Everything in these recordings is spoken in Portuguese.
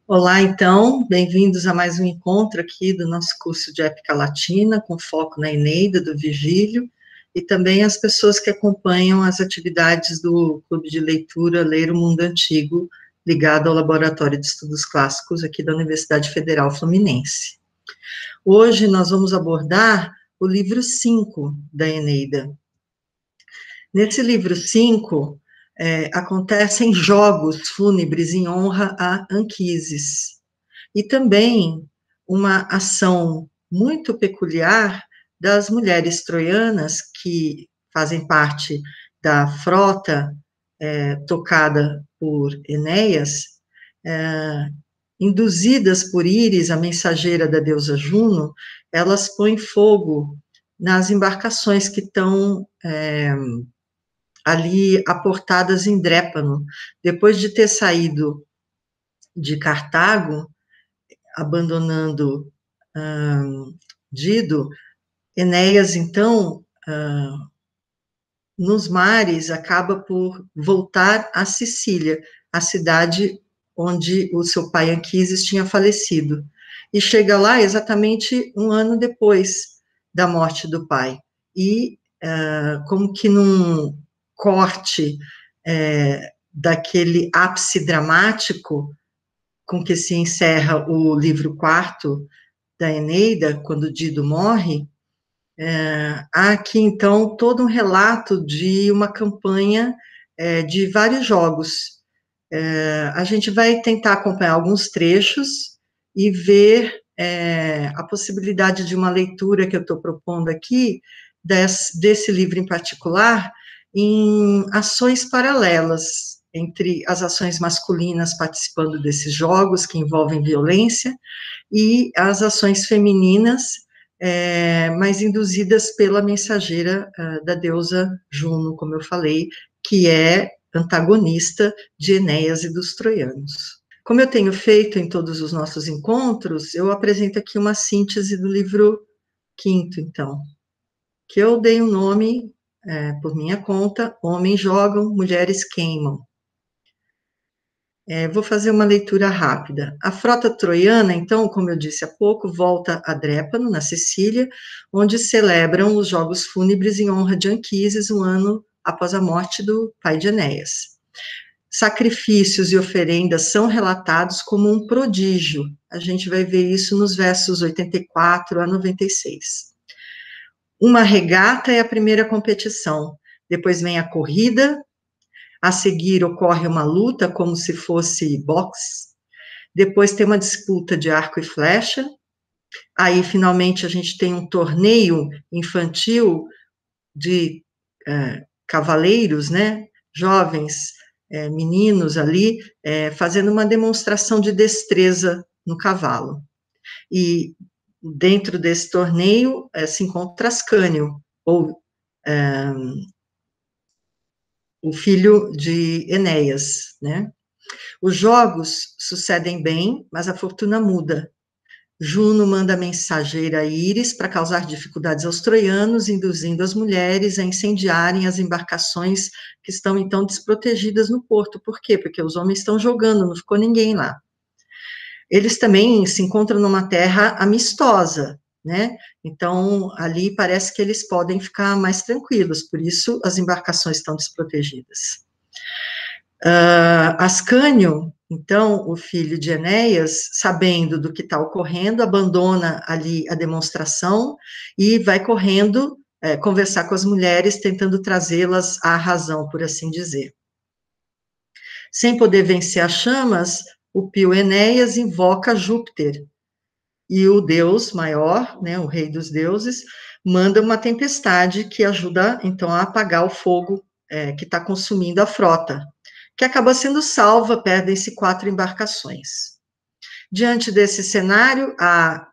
Olá, então, bem-vindos a mais um encontro aqui do nosso curso de Épica Latina, com foco na Eneida, do Virgílio, e também as pessoas que acompanham as atividades do Clube de Leitura Ler o Mundo Antigo, ligado ao Laboratório de Estudos Clássicos aqui da Universidade Federal Fluminense. Hoje nós vamos abordar o livro 5 da Eneida. Nesse livro 5, acontecem jogos fúnebres em honra a Anquises. E também uma ação muito peculiar das mulheres troianas que fazem parte da frota tocada por Enéas, induzidas por Íris, a mensageira da deusa Juno, elas põem fogo nas embarcações que estão ali aportadas em Drépano. Depois de ter saído de Cartago, abandonando Dido, Enéas, então, nos mares, acaba por voltar a Sicília, a cidade onde o seu pai Anquises tinha falecido, e chega lá exatamente um ano depois da morte do pai, e como que num corte daquele ápice dramático com que se encerra o livro 4 da Eneida, quando Dido morre, há aqui, então, todo um relato de uma campanha de vários jogos. A gente vai tentar acompanhar alguns trechos e ver a possibilidade de uma leitura que eu estou propondo aqui, desse livro em particular, em ações paralelas entre as ações masculinas participando desses jogos que envolvem violência e as ações femininas, mas induzidas pela mensageira da deusa Juno, como eu falei, que é antagonista de Enéas e dos troianos. Como eu tenho feito em todos os nossos encontros, eu apresento aqui uma síntese do livro 5º, então, que eu dei um nome, por minha conta, Homens Jogam, Mulheres Queimam. Vou fazer uma leitura rápida. A frota troiana, então, como eu disse há pouco, volta a Drépano, na Sicília, onde celebram os jogos fúnebres em honra de Anquises, um ano após a morte do pai de Enéas. Sacrifícios e oferendas são relatados como um prodígio. A gente vai ver isso nos versos 84 a 96. Uma regata é a primeira competição, depois vem a corrida. A seguir ocorre uma luta como se fosse boxe, depois tem uma disputa de arco e flecha, aí finalmente a gente tem um torneio infantil de cavaleiros, né, jovens, meninos ali, fazendo uma demonstração de destreza no cavalo. E dentro desse torneio se encontra Ascânio, ou o filho de Enéas, né? Os jogos sucedem bem, mas a fortuna muda. Juno manda a mensageira Íris para causar dificuldades aos troianos, induzindo as mulheres a incendiarem as embarcações que estão, então, desprotegidas no porto. Por quê? Porque os homens estão jogando, não ficou ninguém lá. Eles também se encontram numa terra amistosa, né? Então, ali parece que eles podem ficar mais tranquilos, por isso as embarcações estão desprotegidas. Ascânio, então, o filho de Enéas, sabendo do que está ocorrendo, abandona ali a demonstração e vai correndo conversar com as mulheres, tentando trazê-las à razão, por assim dizer. Sem poder vencer as chamas, o pio Enéas invoca Júpiter, e o deus maior, né, o rei dos deuses, manda uma tempestade que ajuda, então, a apagar o fogo que está consumindo a frota, que acaba sendo salva, perdem-se 4 embarcações. Diante desse cenário, há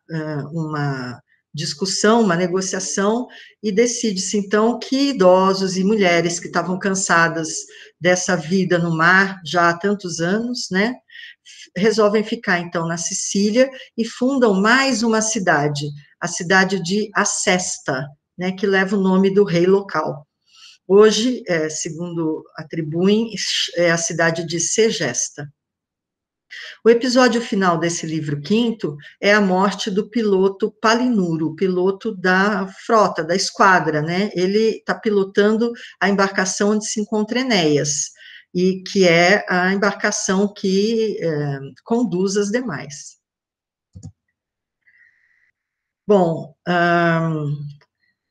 uma discussão, uma negociação, e decide-se, então, que idosos e mulheres que estavam cansadas dessa vida no mar já há tantos anos, né, resolvem ficar, então, na Sicília e fundam mais uma cidade, a cidade de Acesta, né, que leva o nome do rei local. Hoje, segundo atribuem, é a cidade de Segesta. O episódio final desse livro quinto é a morte do piloto Palinuro, o piloto da frota, da esquadra, né? Ele está pilotando a embarcação onde se encontra Enéas, e que é a embarcação que conduz as demais. Bom,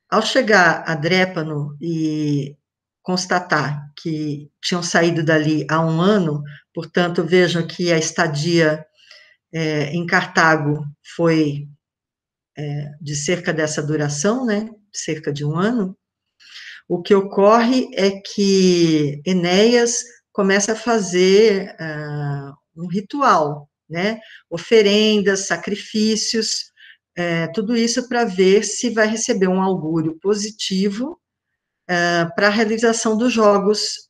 ao chegar a Drépano e constatar que tinham saído dali há 1 ano, portanto, vejam que a estadia em Cartago foi de cerca dessa duração, né, cerca de 1 ano. O que ocorre é que Enéas começa a fazer um ritual, né, oferendas, sacrifícios, tudo isso para ver se vai receber um augúrio positivo para a realização dos jogos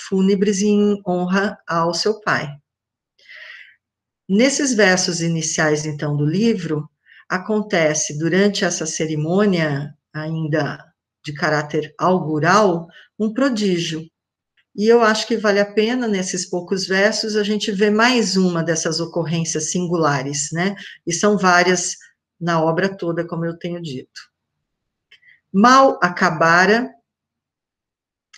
fúnebres em honra ao seu pai. Nesses versos iniciais, então, do livro, acontece, durante essa cerimônia, ainda de caráter augural, um prodígio. E eu acho que vale a pena, nesses poucos versos, a gente ver mais uma dessas ocorrências singulares, né? E são várias na obra toda, como eu tenho dito. Mal acabara,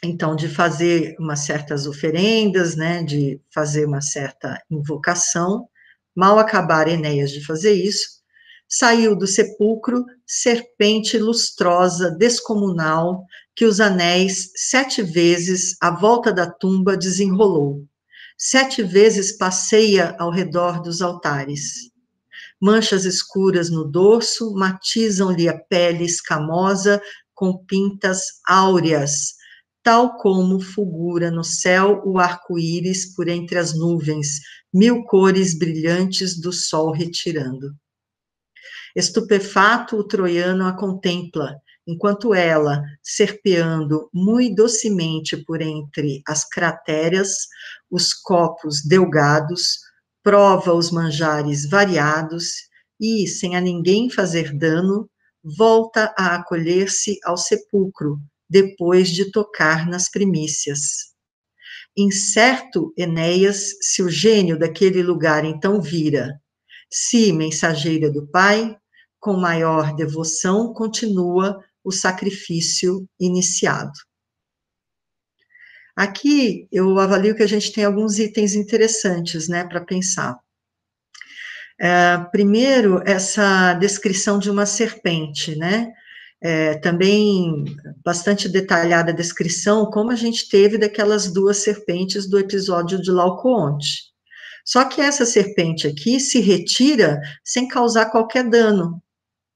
então, de fazer umas certas oferendas, né, de fazer uma certa invocação, mal acabara Enéas de fazer isso, saiu do sepulcro serpente lustrosa, descomunal, que os anéis 7 vezes à volta da tumba desenrolou. 7 vezes passeia ao redor dos altares. Manchas escuras no dorso matizam-lhe a pele escamosa com pintas áureas, tal como fulgura no céu o arco-íris por entre as nuvens, 1000 cores brilhantes do sol retirando. Estupefato, o troiano a contempla, enquanto ela, serpeando muito docemente por entre as crateras, os copos delgados, prova os manjares variados e, sem a ninguém fazer dano, volta a acolher-se ao sepulcro, depois de tocar nas primícias. Incerto, Enéas, se o gênio daquele lugar então vira, se mensageira do Pai, com maior devoção continua o sacrifício iniciado. Aqui eu avalio que a gente tem alguns itens interessantes, né, para pensar. Primeiro, essa descrição de uma serpente, né, também bastante detalhada a descrição, como a gente teve daquelas 2 serpentes do episódio de Laocoonte. Só que essa serpente aqui se retira sem causar qualquer dano,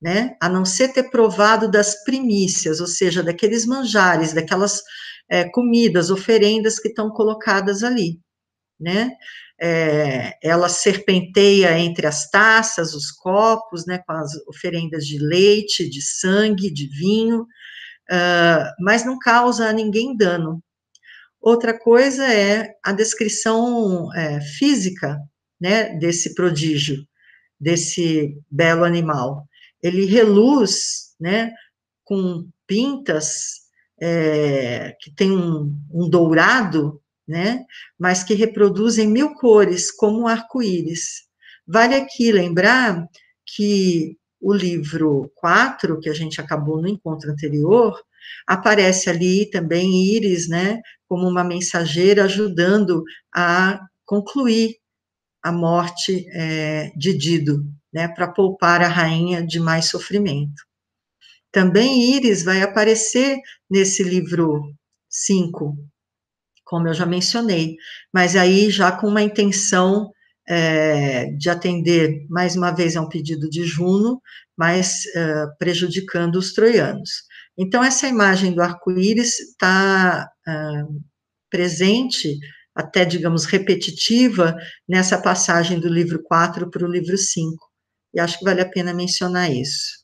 né? A não ser ter provado das primícias, ou seja, daqueles manjares, daquelas comidas, oferendas que estão colocadas ali, né? Ela serpenteia entre as taças, os copos, né, com as oferendas de leite, de sangue, de vinho, mas não causa a ninguém dano. Outra coisa é a descrição física, né, desse prodígio, desse belo animal. Ele reluz, né, com pintas que tem um dourado, né, mas que reproduzem 1000 cores, como um arco-íris. Vale aqui lembrar que o livro 4, que a gente acabou no encontro anterior, aparece ali também Íris, né, como uma mensageira ajudando a concluir a morte de Dido, né, para poupar a rainha de mais sofrimento. Também Íris vai aparecer nesse livro 5, como eu já mencionei, mas aí já com uma intenção de atender, mais uma vez, a um pedido de Juno, mas prejudicando os troianos. Então, essa imagem do arco-íris está presente, até, digamos, repetitiva, nessa passagem do livro 4 para o livro 5, e acho que vale a pena mencionar isso.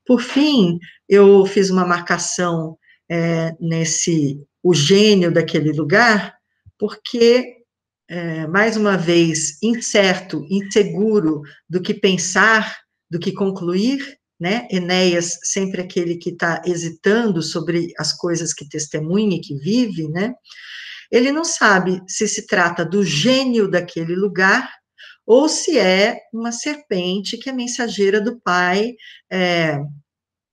Por fim, eu fiz uma marcação o gênio daquele lugar, porque, mais uma vez, incerto, inseguro do que pensar, do que concluir, né? Enéas, sempre aquele que está hesitando sobre as coisas que testemunha e que vive, né? Ele não sabe se trata do gênio daquele lugar ou se é uma serpente que é mensageira do pai,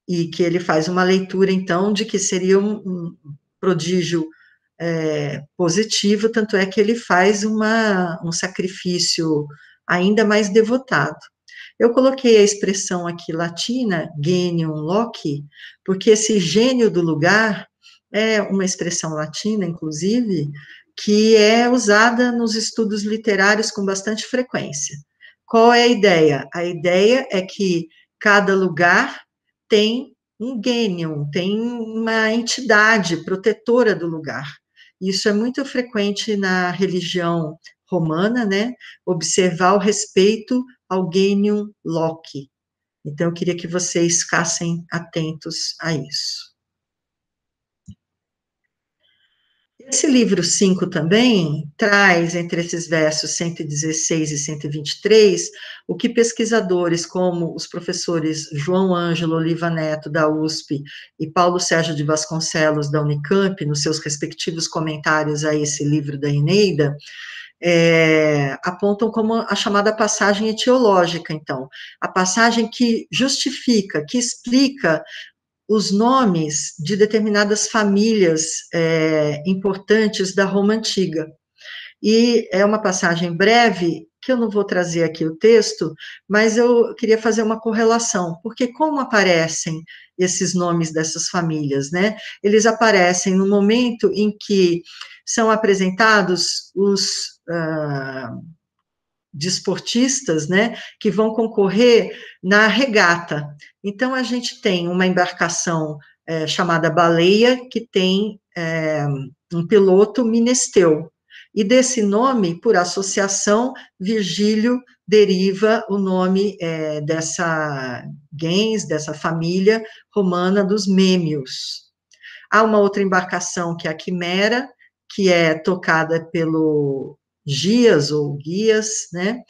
e que ele faz uma leitura, então, de que seria um prodígio positivo, tanto é que ele faz um sacrifício ainda mais devotado. Eu coloquei a expressão aqui latina, genium loci, porque esse gênio do lugar é uma expressão latina, inclusive, que é usada nos estudos literários com bastante frequência. Qual é a ideia? A ideia é que cada lugar tem um gênium, tem uma entidade protetora do lugar. Isso é muito frequente na religião romana, né? Observar o respeito ao genium loci. Então, eu queria que vocês ficassem atentos a isso. Esse livro 5 também traz, entre esses versos 116 e 123, o que pesquisadores como os professores João Ângelo Oliva Neto, da USP, e Paulo Sérgio de Vasconcelos, da Unicamp, nos seus respectivos comentários a esse livro da Eneida, apontam como a chamada passagem etiológica, então, a passagem que justifica, que explica os nomes de determinadas famílias importantes da Roma Antiga. E é uma passagem breve, que eu não vou trazer aqui o texto, mas eu queria fazer uma correlação, porque como aparecem esses nomes dessas famílias, né? Eles aparecem no momento em que são apresentados os desportistas, né, que vão concorrer na regata. Então, a gente tem uma embarcação chamada Baleia, que tem um piloto Minesteu, e desse nome, por associação, Virgílio deriva o nome dessa gens, dessa família romana dos Mêmios. Há uma outra embarcação, que é a Quimera, que é tocada pelo Gias ou Guias, né?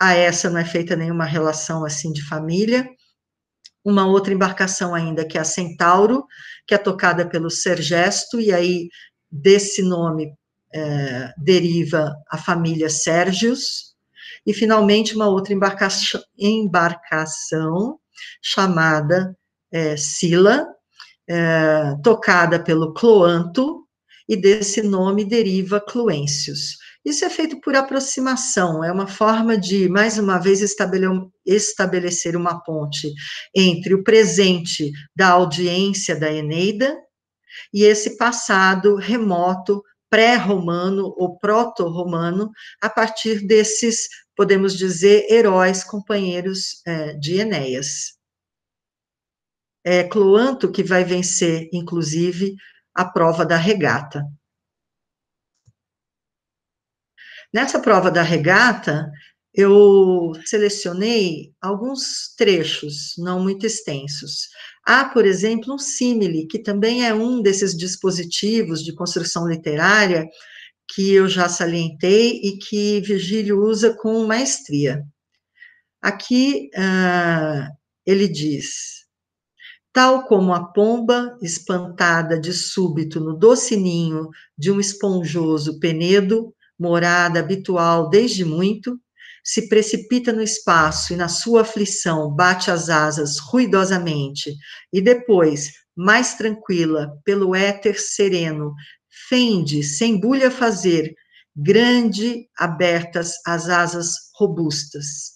A essa não é feita nenhuma relação assim de família. Uma outra embarcação ainda, que é a Centauro, que é tocada pelo Sergesto, e aí desse nome deriva a família Sérgios. E finalmente uma outra embarcação chamada Sila, tocada pelo Cloanto, e desse nome deriva Cluêncios. Isso é feito por aproximação, é uma forma de, mais uma vez, estabelecer uma ponte entre o presente da audiência da Eneida e esse passado remoto, pré-romano ou proto-romano, a partir desses, podemos dizer, heróis companheiros de Enéas. É Cloanto que vai vencer, inclusive, a prova da regata. Nessa prova da regata, eu selecionei alguns trechos, não muito extensos. Há, por exemplo, um símile, que também é um desses dispositivos de construção literária que eu já salientei e que Virgílio usa com maestria. Aqui, ele diz: tal como a pomba, espantada de súbito no doce ninho de um esponjoso penedo, morada habitual desde muito, se precipita no espaço e na sua aflição bate as asas ruidosamente, e depois, mais tranquila, pelo éter sereno, fende, sem bulha fazer, grande abertas as asas robustas.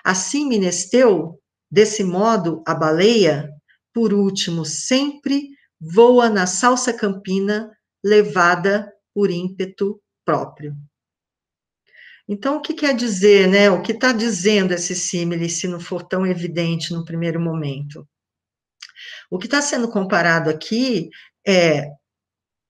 Assim Minesteu, desse modo a baleia, por último, sempre voa na salsa campina, levada por ímpeto próprio. Então, o que quer dizer, né? O que está dizendo esse símile, se não for tão evidente no primeiro momento? O que está sendo comparado aqui é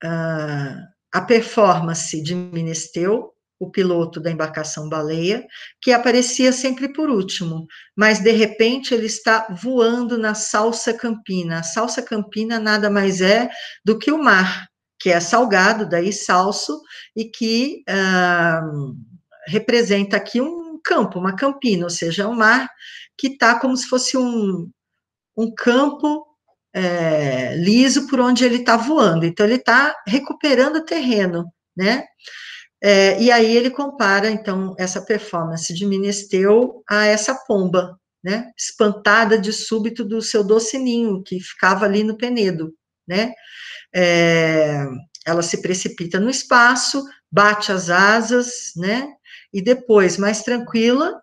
a performance de Minesteu, o piloto da embarcação Baleia, que aparecia sempre por último, mas de repente ele está voando na salsa campina. A salsa campina nada mais é do que o mar, que é salgado, daí salso, e que representa aqui um campo, uma campina, ou seja, um mar que está como se fosse um campo liso por onde ele está voando. Então, ele está recuperando terreno, né? E aí ele compara, então, essa performance de Menesteu a essa pomba, né, espantada de súbito do seu doce ninho, que ficava ali no Penedo, né, ela se precipita no espaço, bate as asas, né, e depois, mais tranquila,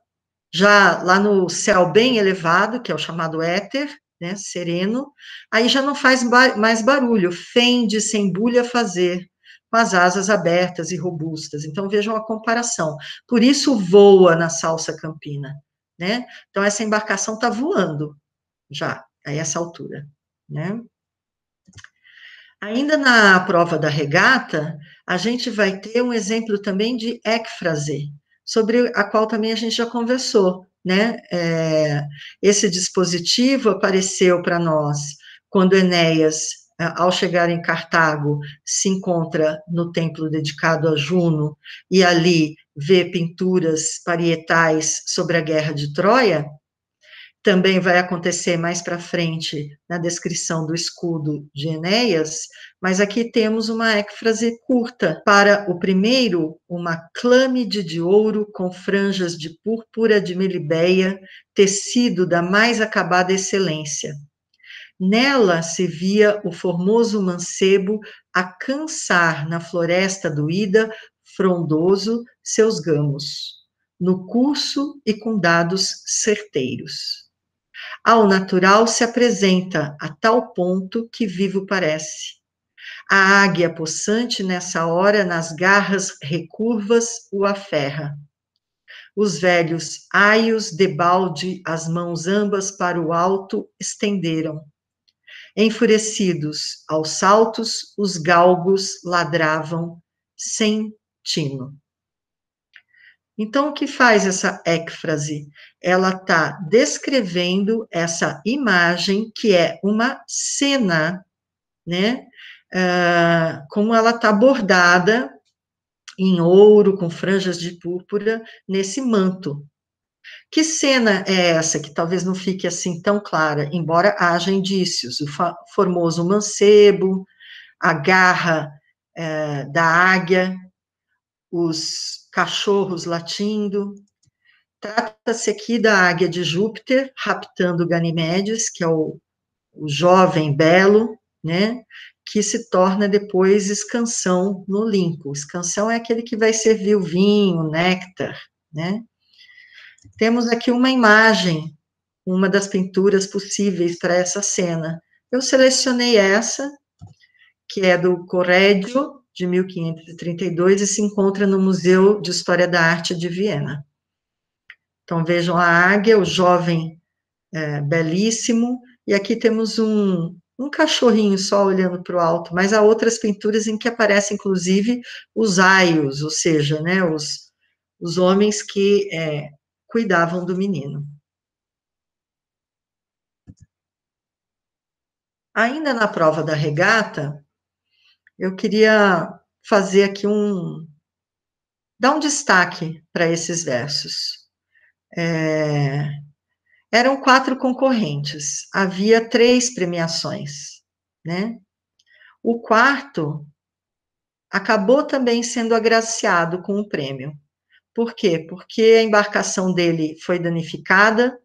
já lá no céu bem elevado, que é o chamado éter, né, sereno, aí já não faz mais barulho, fende, se embulha a fazer, com as asas abertas e robustas. Então, vejam a comparação. Por isso, voa na salsa campina, né? Então, essa embarcação está voando já, a essa altura, né? Ainda na prova da regata, a gente vai ter um exemplo também de écfrase, sobre a qual também a gente já conversou, né? Esse dispositivo apareceu para nós quando Enéas, ao chegar em Cartago, se encontra no templo dedicado a Juno e ali vê pinturas parietais sobre a guerra de Troia. Também vai acontecer mais para frente na descrição do escudo de Enéas, mas aqui temos uma écfrase curta. Para o primeiro, uma clâmide de ouro com franjas de púrpura de Melibeia, tecido da mais acabada excelência. Nela se via o formoso mancebo a cansar na floresta do Ida, frondoso, seus gamos, no curso e com dados certeiros. Ao natural se apresenta a tal ponto que vivo parece. A águia possante nessa hora nas garras recurvas o aferra. Os velhos aios debalde as mãos ambas para o alto estenderam. Enfurecidos aos saltos, os galgos ladravam sem tino. Então, o que faz essa écfrase? Ela está descrevendo essa imagem, que é uma cena, né? Como ela está bordada em ouro, com franjas de púrpura, nesse manto. Que cena é essa, que talvez não fique assim tão clara, embora haja indícios? O formoso mancebo, a garra da águia, os cachorros latindo. Trata-se aqui da águia de Júpiter, raptando Ganimedes, que é o jovem belo, né, que se torna depois escansão no Olimpo. Escansão é aquele que vai servir o vinho, o néctar, né. Temos aqui uma imagem, uma das pinturas possíveis para essa cena. Eu selecionei essa, que é do Correggio, de 1532, e se encontra no Museu de História da Arte de Viena. Então, vejam a águia, o jovem belíssimo, e aqui temos um cachorrinho só olhando para o alto, mas há outras pinturas em que aparecem, inclusive, os aios, ou seja, né, os homens que cuidavam do menino. Ainda na prova da regata, eu queria fazer aqui dar um destaque para esses versos. Eram 4 concorrentes, havia 3 premiações, né? O quarto acabou também sendo agraciado com o prêmio. Por quê? Porque a embarcação dele foi danificada,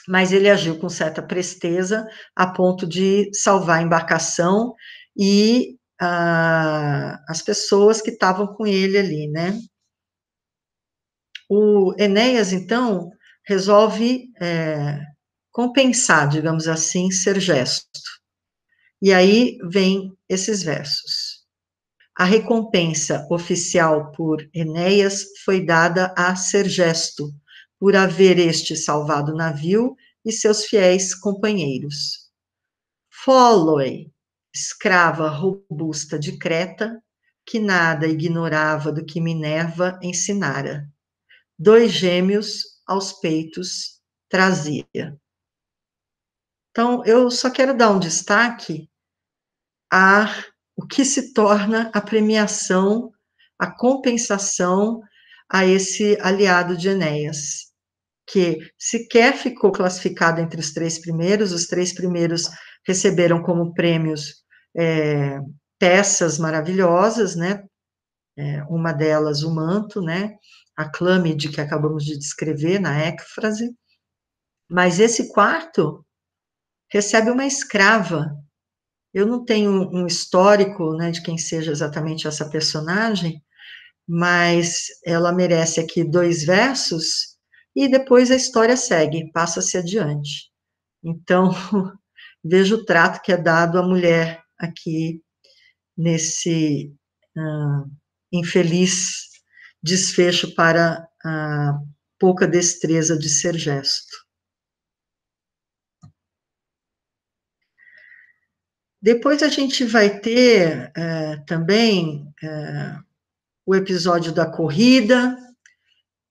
mas ele agiu com certa presteza, a ponto de salvar a embarcação e as pessoas que estavam com ele ali, né? O Enéas, então, resolve compensar, digamos assim, Sergesto. E aí vem esses versos. A recompensa oficial por Enéas foi dada a Sergesto, por haver este salvado o navio e seus fiéis companheiros. Fóloi, escrava robusta de Creta, que nada ignorava do que Minerva ensinara. 2 gêmeos aos peitos trazia. Então, eu só quero dar um destaque a o que se torna a premiação, a compensação a esse aliado de Enéas, que sequer ficou classificado entre os 3 primeiros, os 3 primeiros receberam como prêmios peças maravilhosas, né, uma delas o manto, né, a Clâmide, que acabamos de descrever na écfrase, mas esse quarto recebe uma escrava. Eu não tenho um histórico, né, de quem seja exatamente essa personagem, mas ela merece aqui 2 versos, e depois a história segue, passa-se adiante. Então, veja o trato que é dado à mulher aqui, nesse infeliz desfecho para a pouca destreza de Sergesto. Depois a gente vai ter também o episódio da corrida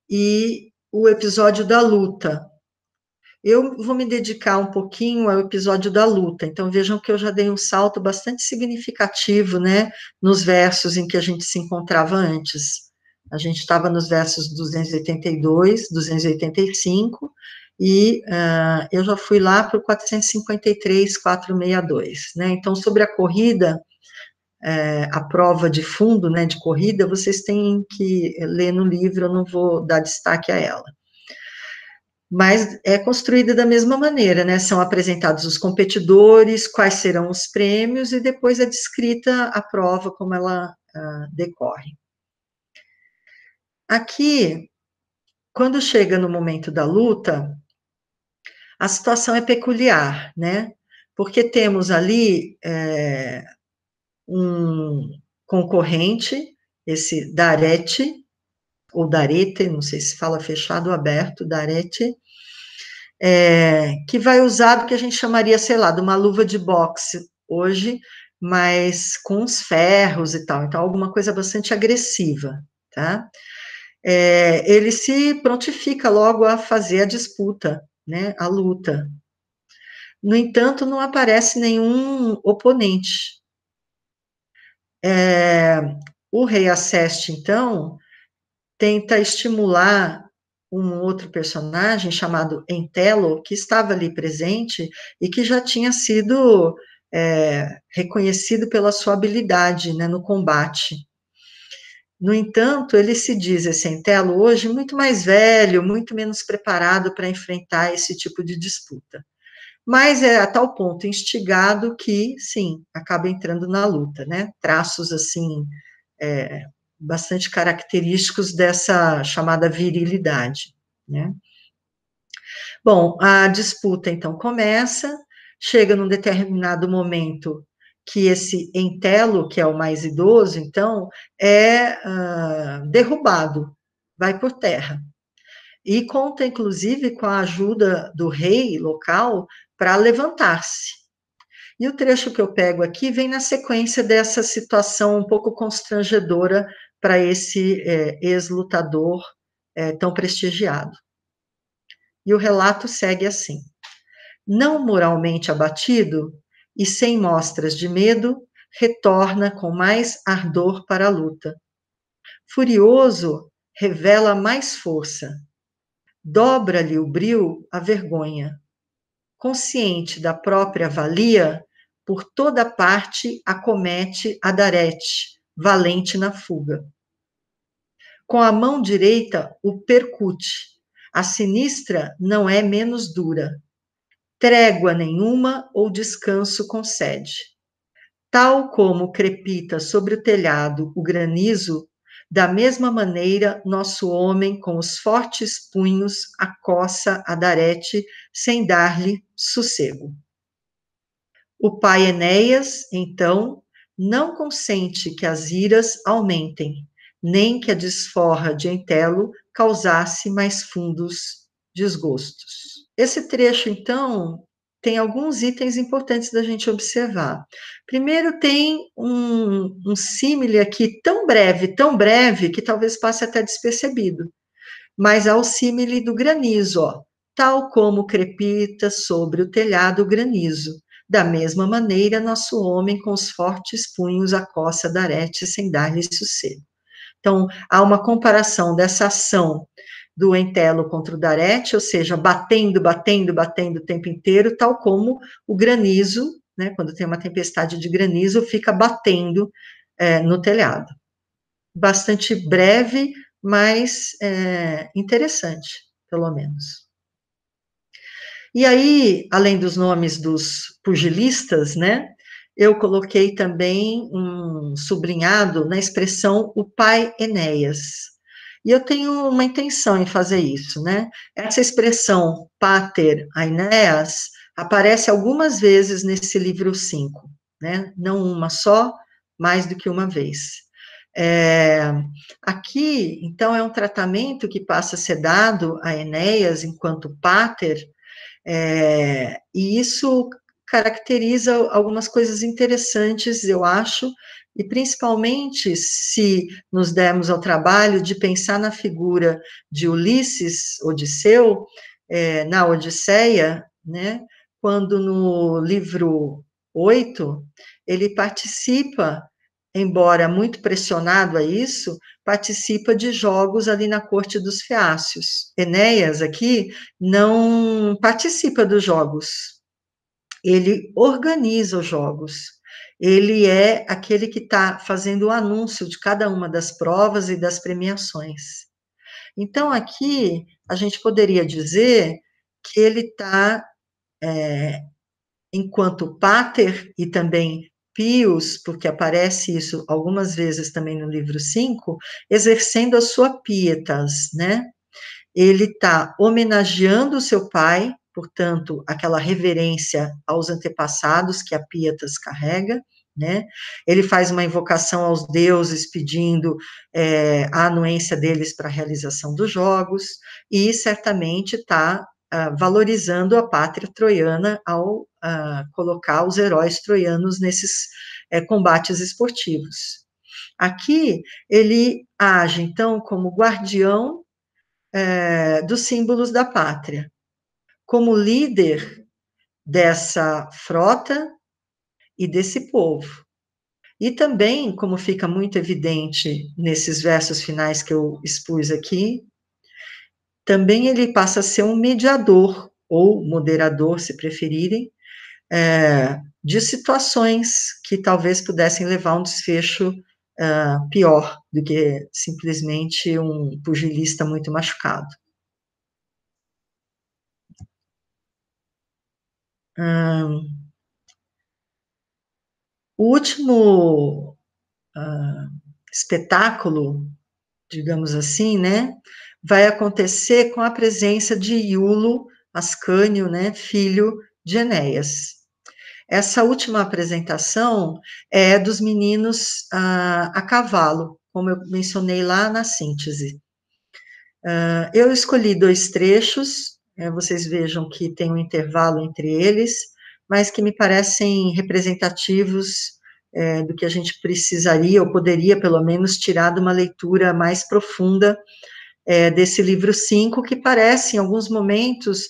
e o episódio da luta. Eu vou me dedicar um pouquinho ao episódio da luta, então vejam que eu já dei um salto bastante significativo, né, nos versos em que a gente se encontrava antes. A gente estava nos versos 282, 285, e eu já fui lá para o 453, 462, né, então sobre a corrida, a prova de fundo, né, de corrida, vocês têm que ler no livro, eu não vou dar destaque a ela. Mas é construída da mesma maneira, né? São apresentados os competidores, quais serão os prêmios, e depois é descrita a prova, como ela decorre. Aqui, quando chega no momento da luta, a situação é peculiar, né? Porque temos ali um concorrente, esse Darete, ou Darete, não sei se fala fechado ou aberto, Darete, que vai usar o que a gente chamaria, sei lá, de uma luva de boxe hoje, mas com os ferros e tal, então alguma coisa bastante agressiva, tá? Ele se prontifica logo a fazer a disputa, né, a luta. No entanto, não aparece nenhum oponente. O rei Aceste, então, tenta estimular um outro personagem chamado Entelo, que estava ali presente e que já tinha sido reconhecido pela sua habilidade, né, no combate. No entanto, ele se diz, esse Entelo, hoje muito mais velho, muito menos preparado para enfrentar esse tipo de disputa. Mas é a tal ponto instigado que, sim, acaba entrando na luta, né? Traços, assim, bastante característicos dessa chamada virilidade, né? Bom, a disputa então começa, chega num determinado momento que esse Entelo, que é o mais idoso, então, é derrubado, vai por terra. E conta, inclusive, com a ajuda do rei local para levantar-se. E o trecho que eu pego aqui vem na sequência dessa situação um pouco constrangedora para esse ex-lutador tão prestigiado. E o relato segue assim: não moralmente abatido e sem mostras de medo, retorna com mais ardor para a luta. Furioso, revela mais força. Dobra-lhe o bril a vergonha. Consciente da própria valia, por toda parte acomete a Darete, valente na fuga. Com a mão direita o percute. A sinistra não é menos dura. Trégua nenhuma ou descanso concede. Tal como crepita sobre o telhado o granizo, da mesma maneira nosso homem com os fortes punhos acossa a Darete sem dar-lhe sossego. O pai Enéas, então, não consente que as iras aumentem, nem que a desforra de Entelo causasse mais fundos desgostos. Esse trecho, então, tem alguns itens importantes da gente observar. Primeiro, tem um símile aqui tão breve, que talvez passe até despercebido, mas é o símile do granizo, ó. Tal como crepita sobre o telhado o granizo. Da mesma maneira, nosso homem com os fortes punhos acossa a Darete sem dar-lhe sossego. Então, há uma comparação dessa ação do Entelo contra o Darete, ou seja, batendo o tempo inteiro, tal como o granizo, né, quando tem uma tempestade de granizo, fica batendo no telhado. bastante breve, mas interessante, pelo menos. E aí, além dos nomes dos pugilistas, né, eu coloquei também um sublinhado na expressão o pai Enéas. E eu tenho uma intenção em fazer isso, né? Essa expressão pater Aeneas aparece algumas vezes nesse livro 5, né? Não uma só, mais do que uma vez. Aqui, então, é um tratamento que passa a ser dado a Enéas enquanto pater, e isso caracteriza algumas coisas interessantes, eu acho, e principalmente se nos dermos ao trabalho de pensar na figura de Ulisses, Odisseu, na Odisseia, né, quando no livro 8 ele participa, embora muito pressionado a isso, participa de jogos ali na corte dos Feácios. Enéas aqui não participa dos jogos, ele organiza os jogos. Ele é aquele que está fazendo o anúncio de cada uma das provas e das premiações. Então, aqui, a gente poderia dizer que ele está, enquanto pater e também pius, porque aparece isso algumas vezes também no livro 5, exercendo a sua pietas, né? Ele está homenageando o seu pai, portanto, aquela reverência aos antepassados que a Pietas carrega, né? Ele faz uma invocação aos deuses pedindo a anuência deles para a realização dos jogos, e certamente está valorizando a pátria troiana ao colocar os heróis troianos nesses combates esportivos. Aqui, ele age, então, como guardião dos símbolos da pátria, como líder dessa frota e desse povo. E também, como fica muito evidente nesses versos finais que eu expus aqui, também ele passa a ser um mediador, ou moderador, se preferirem, de situações que talvez pudessem levar a um desfecho pior do que simplesmente um pugilista muito machucado. O último espetáculo, digamos assim, né, vai acontecer com a presença de Iulo Ascânio, né, filho de Enéas. Essa última apresentação é dos meninos a cavalo, como eu mencionei lá na síntese. Eu escolhi 2 trechos, vocês vejam que tem um intervalo entre eles, mas que me parecem representativos do que a gente precisaria, ou poderia, pelo menos, tirar de uma leitura mais profunda desse livro 5, que parece, em alguns momentos,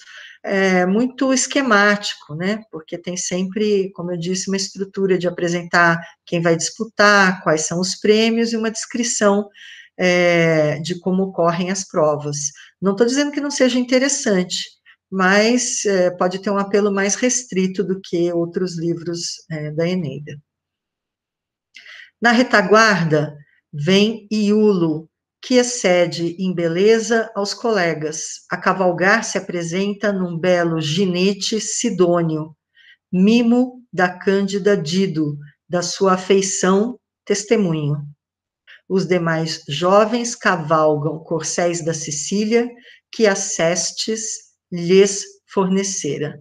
muito esquemático, né? Porque tem sempre, como eu disse, uma estrutura de apresentar quem vai disputar, quais são os prêmios e uma descrição de como ocorrem as provas. Não estou dizendo que não seja interessante, mas pode ter um apelo mais restrito do que outros livros da Eneida. Na retaguarda vem Iulo, que excede em beleza aos colegas. A cavalgar se apresenta num belo ginete sidônio, mimo da cândida Dido, da sua afeição testemunho. Os demais jovens cavalgam corcéis da Sicília, que Acestes lhes fornecera.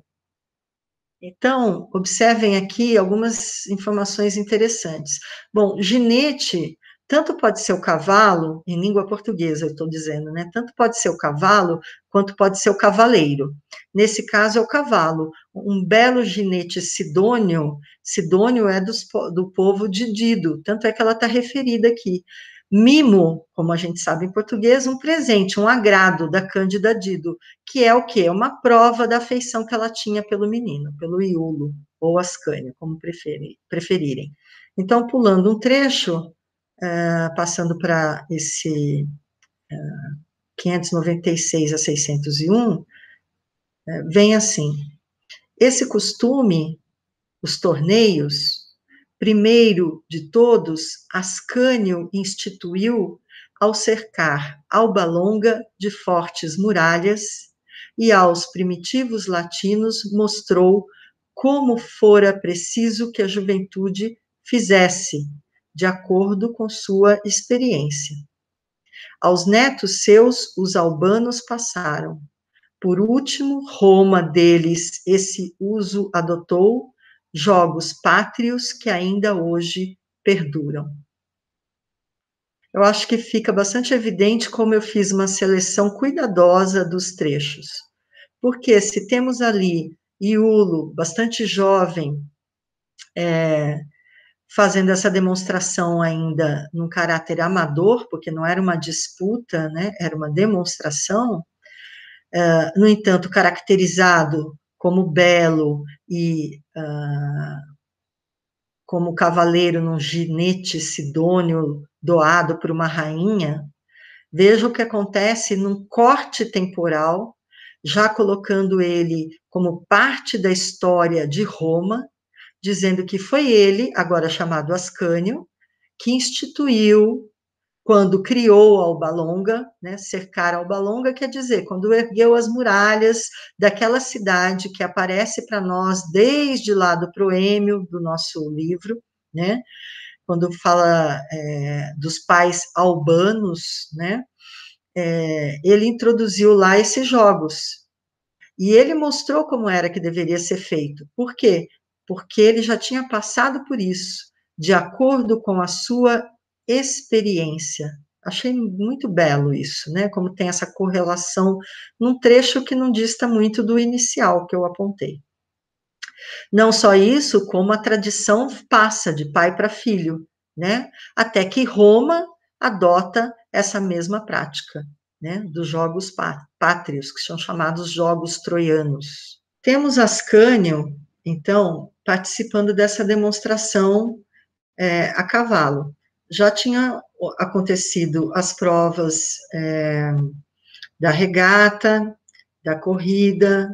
Então, observem aqui algumas informações interessantes. Bom, ginete, tanto pode ser o cavalo, em língua portuguesa eu estou dizendo, né? Tanto pode ser o cavalo, quanto pode ser o cavaleiro. Nesse caso é o cavalo. Um belo ginete sidônio, sidônio é do povo de Dido, tanto é que ela está referida aqui. Mimo, como a gente sabe em português, um presente, um agrado da Cândida Dido, que é o quê? É uma prova da afeição que ela tinha pelo menino, pelo Iulo, ou Ascânio, como preferirem. Então, pulando um trecho, passando para esse 596 a 601, vem assim: esse costume, os torneios, primeiro de todos, Ascânio instituiu ao cercar Alba Longa de fortes muralhas e aos primitivos latinos mostrou como fora preciso que a juventude fizesse, de acordo com sua experiência. Aos netos seus, os albanos passaram. Por último, Roma deles esse uso adotou, jogos pátrios que ainda hoje perduram. Eu acho que fica bastante evidente como eu fiz uma seleção cuidadosa dos trechos. Porque se temos ali Iulo, bastante jovem, fazendo essa demonstração ainda num caráter amador, porque não era uma disputa, né, era uma demonstração, no entanto, caracterizado como belo e como cavaleiro num ginete sidônio doado por uma rainha, veja o que acontece num corte temporal, já colocando ele como parte da história de Roma, dizendo que foi ele, agora chamado Ascânio, que instituiu, quando criou Alba Longa, né, cercar Alba Longa, quer dizer, quando ergueu as muralhas daquela cidade que aparece para nós desde lá do proêmio do nosso livro, né, quando fala dos pais albanos, né, ele introduziu lá esses jogos, e ele mostrou como era que deveria ser feito. Por quê? Porque ele já tinha passado por isso, de acordo com a sua experiência. Achei muito belo isso, né? Como tem essa correlação num trecho que não dista muito do inicial que eu apontei. Não só isso, como a tradição passa de pai para filho, né? Até que Roma adota essa mesma prática, né? Dos jogos pátrios, que são chamados jogos troianos. Temos Ascânio, então, participando dessa demonstração a cavalo. Já tinha acontecido as provas da regata, da corrida,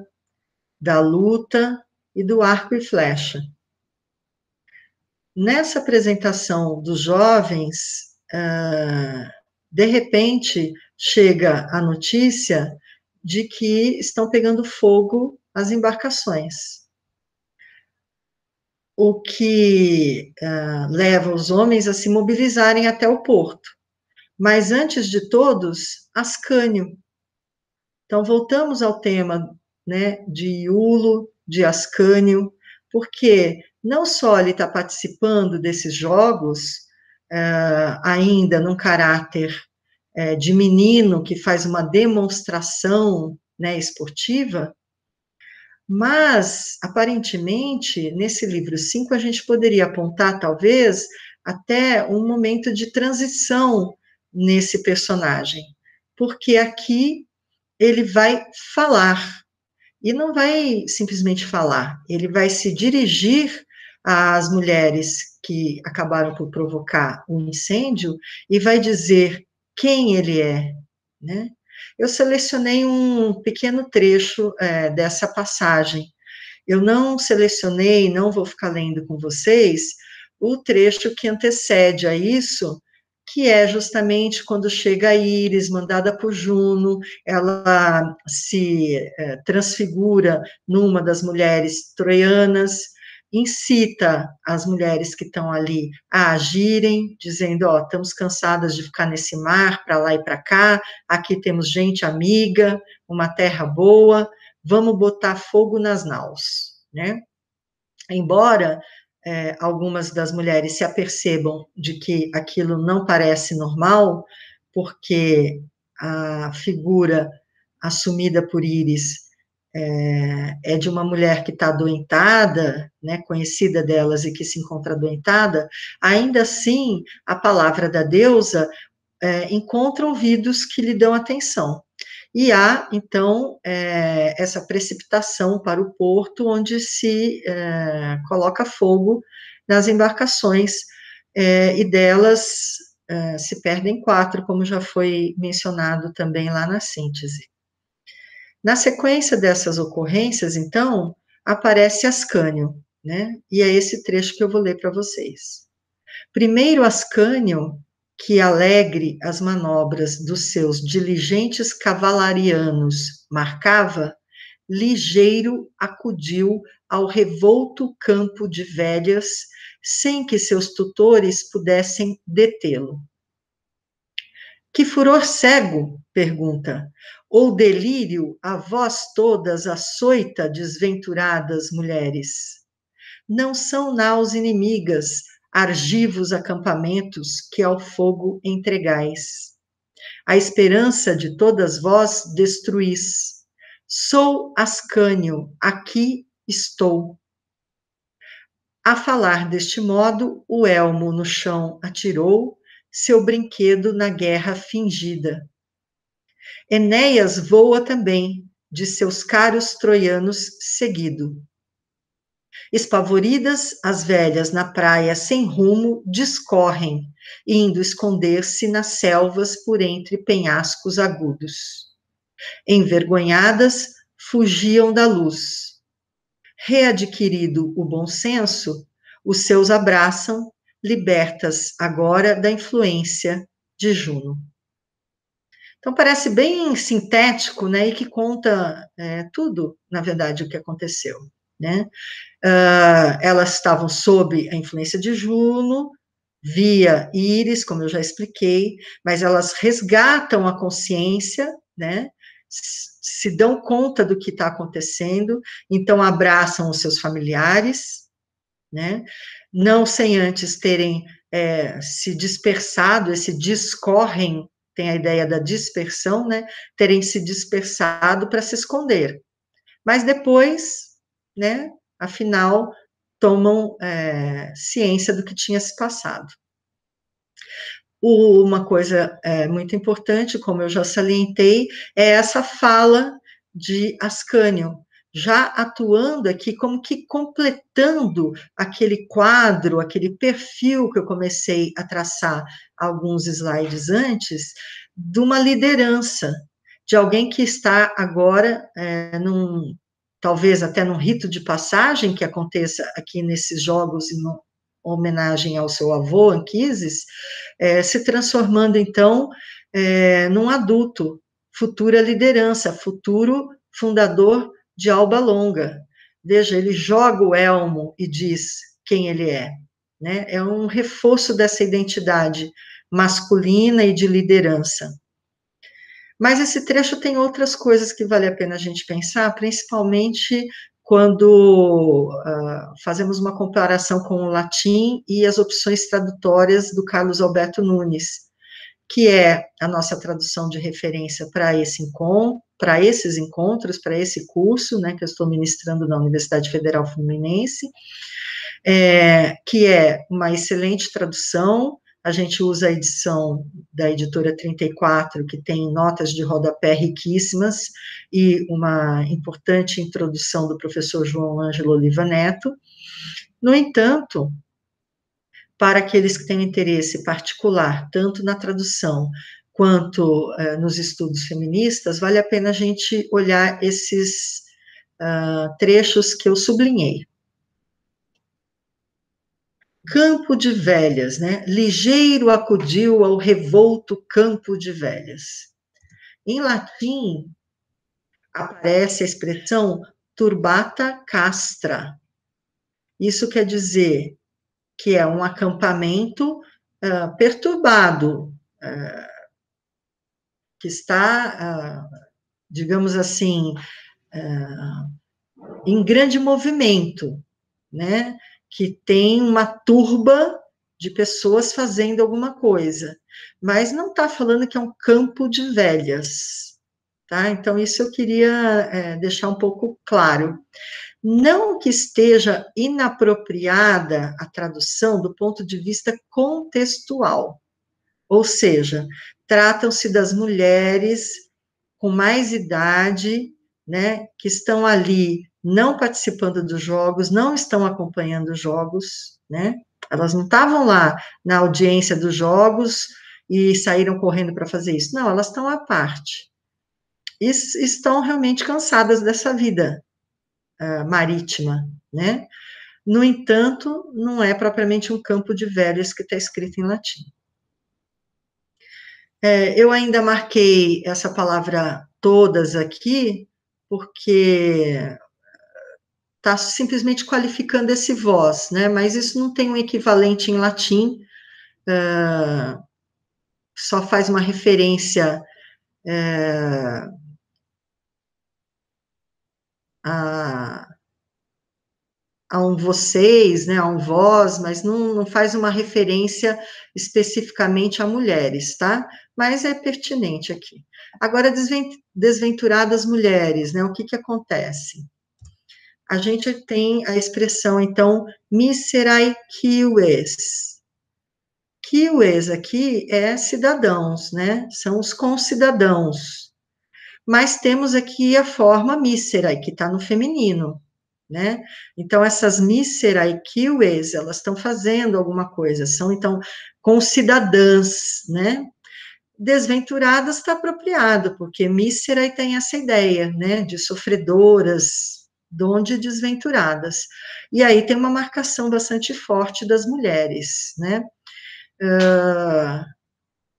da luta e do arco e flecha. Nessa apresentação dos jovens, de repente chega a notícia de que estão pegando fogo as embarcações, o que leva os homens a se mobilizarem até o porto. Mas antes de todos, Ascânio. Então voltamos ao tema, né, de Iulo, de Ascânio, porque não só ele está participando desses jogos, ainda num caráter de menino que faz uma demonstração, né, esportiva, mas, aparentemente, nesse livro 5, a gente poderia apontar, talvez, até um momento de transição nesse personagem, porque aqui ele vai falar, e não vai simplesmente falar, ele vai se dirigir às mulheres que acabaram por provocar o incêndio e vai dizer quem ele é, né? Eu selecionei um pequeno trecho dessa passagem. Eu não selecionei, não vou ficar lendo com vocês, o trecho que antecede a isso, que é justamente quando chega a Íris, mandada por Juno, ela se transfigura numa das mulheres troianas, incita as mulheres que estão ali a agirem, dizendo, ó, estamos cansadas de ficar nesse mar, para lá e para cá, aqui temos gente amiga, uma terra boa, vamos botar fogo nas naus, né? Embora algumas das mulheres se apercebam de que aquilo não parece normal, porque a figura assumida por Íris é de uma mulher que está adoentada, né, conhecida delas e que se encontra adoentada, ainda assim, a palavra da deusa encontra ouvidos que lhe dão atenção. E há, então, essa precipitação para o porto, onde se coloca fogo nas embarcações, e delas se perdem 4, como já foi mencionado também lá na síntese. Na sequência dessas ocorrências, então, aparece Ascânio, né? E é esse trecho que eu vou ler para vocês. Primeiro Ascânio, que alegre as manobras dos seus diligentes cavalarianos marcava, ligeiro acudiu ao revolto campo de velhas, sem que seus tutores pudessem detê-lo. Que furor cego? Pergunta. Ou delírio a vós todas açoita, desventuradas mulheres? Não são naus inimigas, argivos acampamentos que ao fogo entregais. A esperança de todas vós destruís. Sou Ascânio, aqui estou. A falar deste modo, o elmo no chão atirou, seu brinquedo na guerra fingida. Enéas voa também, de seus caros troianos seguido. Espavoridas, as velhas na praia sem rumo discorrem, indo esconder-se nas selvas por entre penhascos agudos. Envergonhadas, fugiam da luz. Readquirido o bom senso, os seus abraçam, libertas agora da influência de Juno. Então, parece bem sintético, né, e que conta tudo, na verdade, o que aconteceu, né? Elas estavam sob a influência de Juno, via Íris, como eu já expliquei, mas elas resgatam a consciência, né? Se dão conta do que está acontecendo, então abraçam os seus familiares, né? Não sem antes terem se dispersado, esse discorrem, tem a ideia da dispersão, né? Terem se dispersado para se esconder. Mas depois, né? Afinal, tomam ciência do que tinha se passado. Uma coisa muito importante, como eu já salientei, é essa fala de Ascânio, já atuando aqui como que completando aquele quadro, aquele perfil que eu comecei a traçar alguns slides antes, de uma liderança, de alguém que está agora talvez até num rito de passagem que aconteça aqui nesses jogos em homenagem ao seu avô, Anquises, se transformando, então, num adulto, futura liderança, futuro fundador de Alba Longa. Veja, ele joga o elmo e diz quem ele é, né? É um reforço dessa identidade masculina e de liderança. Mas esse trecho tem outras coisas que vale a pena a gente pensar, principalmente quando fazemos uma comparação com o latim e as opções tradutórias do Carlos Alberto Nunes, que é a nossa tradução de referência para esses encontros, para esse curso, né, que eu estou ministrando na Universidade Federal Fluminense, que é uma excelente tradução. A gente usa a edição da editora 34, que tem notas de rodapé riquíssimas, e uma importante introdução do professor João Ângelo Oliva Neto. No entanto, para aqueles que têm interesse particular, tanto na tradução quanto nos estudos feministas, vale a pena a gente olhar esses trechos que eu sublinhei. Campo de velhas, né? Ligeiro acudiu ao revolto campo de velhas. Em latim, aparece a expressão turbata castra. Isso quer dizer que é um acampamento perturbado, que está, digamos assim, em grande movimento, né? Que tem uma turba de pessoas fazendo alguma coisa, mas não está falando que é um campo de velhas, tá? Então, isso eu queria deixar um pouco claro. Não que esteja inapropriada a tradução do ponto de vista contextual, ou seja, tratam-se das mulheres com mais idade, né, que estão ali não participando dos jogos, não estão acompanhando os jogos, né, elas não estavam lá na audiência dos jogos e saíram correndo para fazer isso, não, elas estão à parte, e estão realmente cansadas dessa vida marítima, né, No entanto, não é propriamente um campo de velhas que está escrito em latim. Eu ainda marquei essa palavra todas aqui, porque está simplesmente qualificando esse vós, né? Mas isso não tem um equivalente em latim, só faz uma referência a, a um vocês, né, a um vós, mas não faz uma referência especificamente a mulheres, tá? Mas é pertinente aqui. Agora, desventuradas mulheres, né, o que que acontece? A gente tem a expressão, então, miserai quies. Quies aqui é cidadãos, né, são os concidadãos. Mas temos aqui a forma miserai, que está no feminino, né? Então, essas mísera quies, elas estão fazendo alguma coisa, são, então, concidadãs, né? Desventuradas está apropriado, porque mísera tem essa ideia, né, de sofredoras, donde desventuradas. E aí tem uma marcação bastante forte das mulheres, né?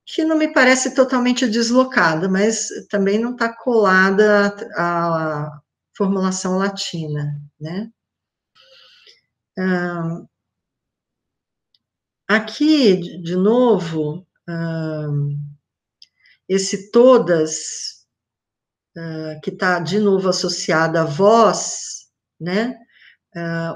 Que não me parece totalmente deslocada, mas também não está colada à formulação latina, né? Aqui, de novo, esse todas, que está de novo associado a vós, né?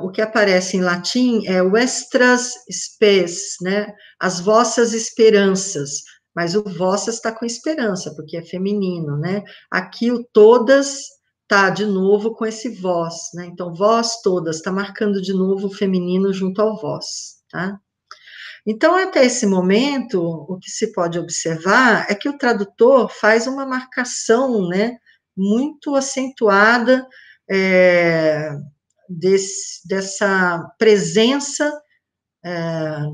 O que aparece em latim é vestras spes, né? As vossas esperanças, mas o vossas está com esperança, porque é feminino, né? Aqui o todas está de novo com esse vós, né? Então, vós todas, está marcando de novo o feminino junto ao vós, tá? Então, até esse momento, o que se pode observar é que o tradutor faz uma marcação, né, muito acentuada dessa presença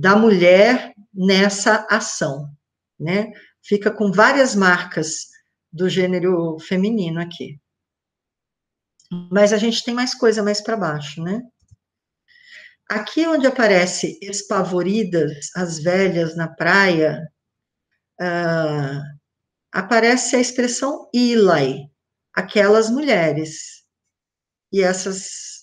da mulher nessa ação, né? Fica com várias marcas do gênero feminino aqui. Mas a gente tem mais coisa mais para baixo, né? Aqui onde aparece espavoridas as velhas na praia, aparece a expressão ilai, aquelas mulheres. E essas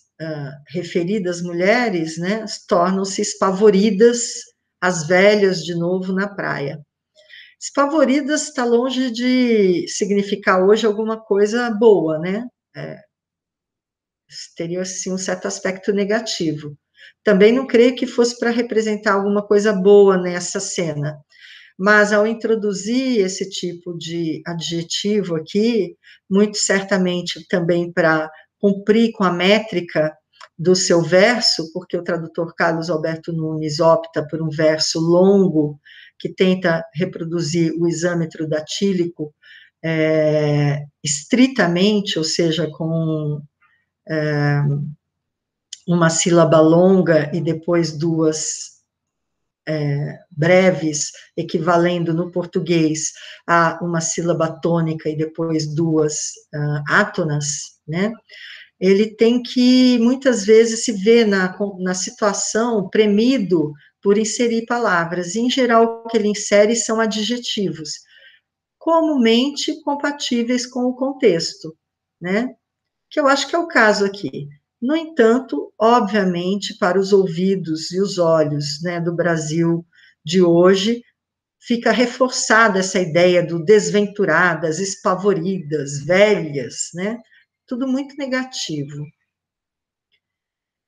referidas mulheres, né, tornam-se espavoridas, as velhas de novo na praia. Espavoridas está longe de significar hoje alguma coisa boa, né? Teria, assim, um certo aspecto negativo. Também não creio que fosse para representar alguma coisa boa nessa cena. Mas, ao introduzir esse tipo de adjetivo aqui, muito certamente também para cumprir com a métrica do seu verso, porque o tradutor Carlos Alberto Nunes opta por um verso longo, que tenta reproduzir o isâmetro datílico estritamente, ou seja, com uma sílaba longa e depois duas breves, equivalendo no português a uma sílaba tônica e depois duas átonas, né? Ele tem que, muitas vezes, se ver na situação premido por inserir palavras. E, em geral, o que ele insere são adjetivos, comumente compatíveis com o contexto, né? Que eu acho que é o caso aqui. No entanto, obviamente, para os ouvidos e os olhos, né, do Brasil de hoje, fica reforçada essa ideia do desventuradas, espavoridas, velhas, né? Tudo muito negativo.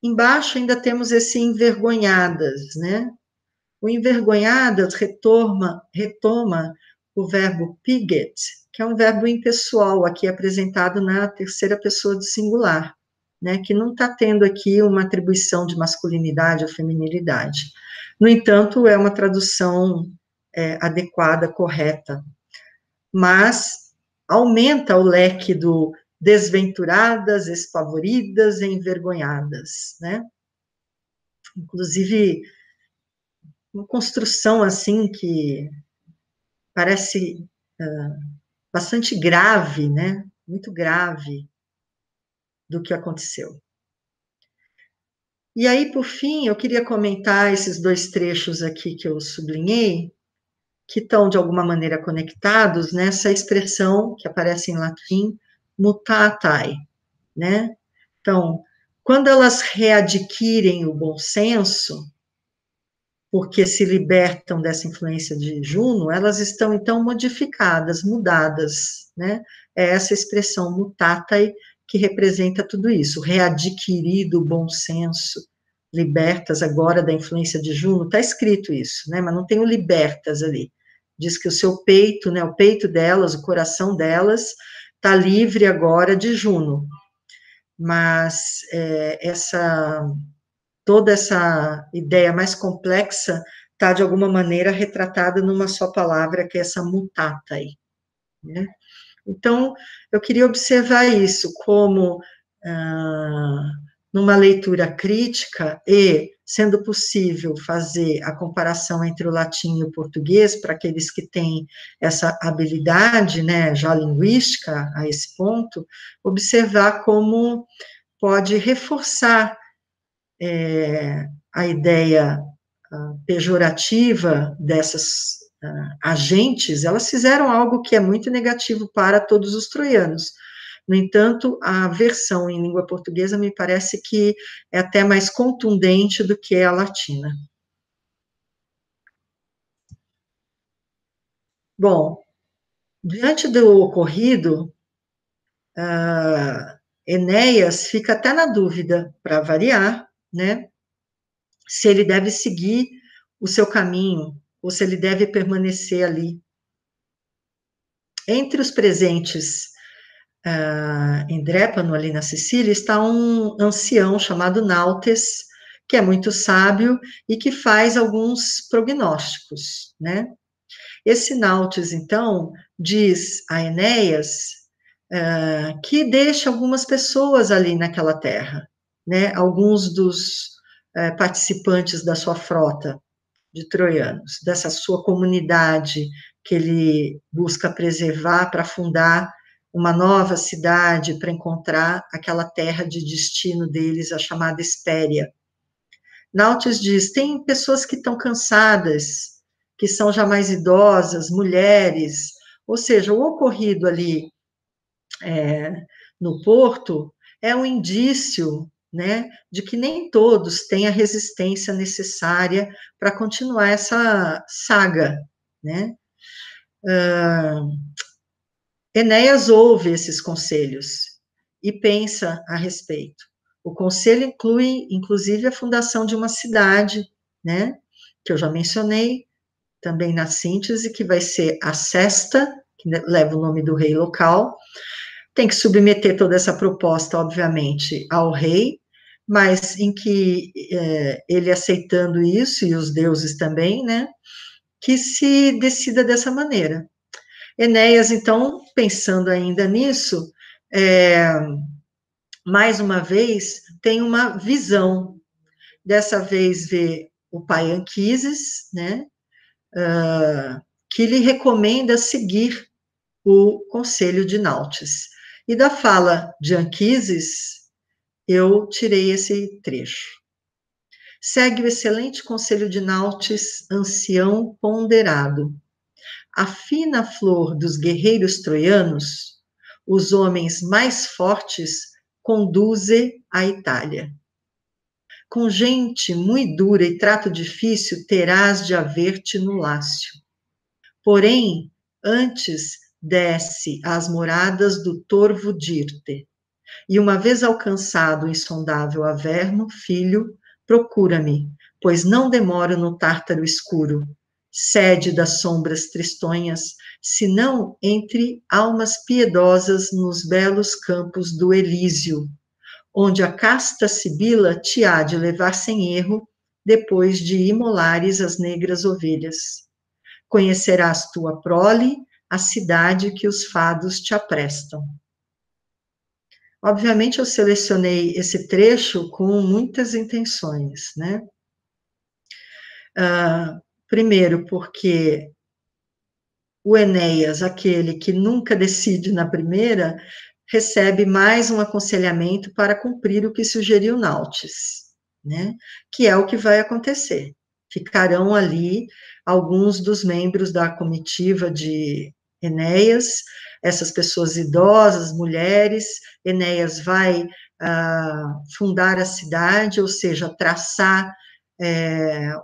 Embaixo ainda temos esse envergonhadas, né? O envergonhadas retoma o verbo piget, que é um verbo impessoal, aqui apresentado na terceira pessoa do singular, né? Que não está tendo aqui uma atribuição de masculinidade ou feminilidade. No entanto, é uma tradução adequada, correta, mas aumenta o leque do desventuradas, espavoridas e envergonhadas, né? Inclusive, uma construção assim que parece bastante grave, né? Muito grave do que aconteceu. E aí, por fim, eu queria comentar esses dois trechos aqui que eu sublinhei, que estão, de alguma maneira, conectados nessa expressão que aparece em latim, mutatai, né? Então, quando elas readquirem o bom senso, porque se libertam dessa influência de Juno, elas estão, então, modificadas, mudadas, né? É essa expressão mutatai que representa tudo isso, readquirido o bom senso, libertas agora da influência de Juno, está escrito isso, né? Mas não tem o libertas ali. Diz que o seu peito, né, o peito delas, o coração delas, está livre agora de Juno. Mas toda essa ideia mais complexa está, de alguma maneira, retratada numa só palavra, que é essa mutata aí, né? Então, eu queria observar isso como, numa leitura crítica, e, sendo possível, fazer a comparação entre o latim e o português, para aqueles que têm essa habilidade, né, já linguística, a esse ponto, observar como pode reforçar a ideia pejorativa dessas agentes, elas fizeram algo que é muito negativo para todos os troianos. No entanto, a versão em língua portuguesa me parece que é até mais contundente do que a latina. Bom, diante do ocorrido, Enéas fica até na dúvida, para variar, né, se ele deve seguir o seu caminho, ou se ele deve permanecer ali. Entre os presentes em Drépano, ali na Sicília, está um ancião chamado Nautes, que é muito sábio e que faz alguns prognósticos, né? Esse Nautes, então, diz a Enéas que deixa algumas pessoas ali naquela terra, né? Alguns dos participantes da sua frota de troianos, dessa sua comunidade que ele busca preservar para fundar uma nova cidade, para encontrar aquela terra de destino deles, a chamada Hespéria. Nautes diz, tem pessoas que estão cansadas, que são já mais idosas, mulheres, ou seja, o ocorrido ali no porto é um indício, né, de que nem todos têm a resistência necessária para continuar essa saga, né? Enéas ouve esses conselhos e pensa a respeito. O conselho inclui, inclusive, a fundação de uma cidade, né, que eu já mencionei, também na síntese, que vai ser a Sesta, que leva o nome do rei local. Tem que submeter toda essa proposta, obviamente, ao rei, mas em que ele aceitando isso, e os deuses também, né, que se decida dessa maneira. Enéas, então, pensando ainda nisso, mais uma vez, tem uma visão. Dessa vez vê o pai Anquises, né, que lhe recomenda seguir o conselho de Nautes. E da fala de Anquises, eu tirei esse trecho. Segue o excelente conselho de Nautes, ancião ponderado. A fina flor dos guerreiros troianos, os homens mais fortes, conduze à Itália. Com gente muito dura e trato difícil, terás de haver-te no Lácio. Porém, antes desce às moradas do torvo Dirte, e uma vez alcançado o insondável Averno, filho, procura-me, pois não demoro no tártaro escuro, sede das sombras tristonhas, senão entre almas piedosas nos belos campos do Elísio, onde a casta Sibila te há de levar sem erro, depois de imolares as negras ovelhas. Conhecerás tua prole, a cidade que os fados te aprestam. Obviamente, eu selecionei esse trecho com muitas intenções, né? Primeiro, porque o Enéas, aquele que nunca decide na primeira, recebe mais um aconselhamento para cumprir o que sugeriu Nautes, né? Que é o que vai acontecer. Ficarão ali alguns dos membros da comitiva de Enéas, essas pessoas idosas, mulheres. Enéas vai fundar a cidade, ou seja, traçar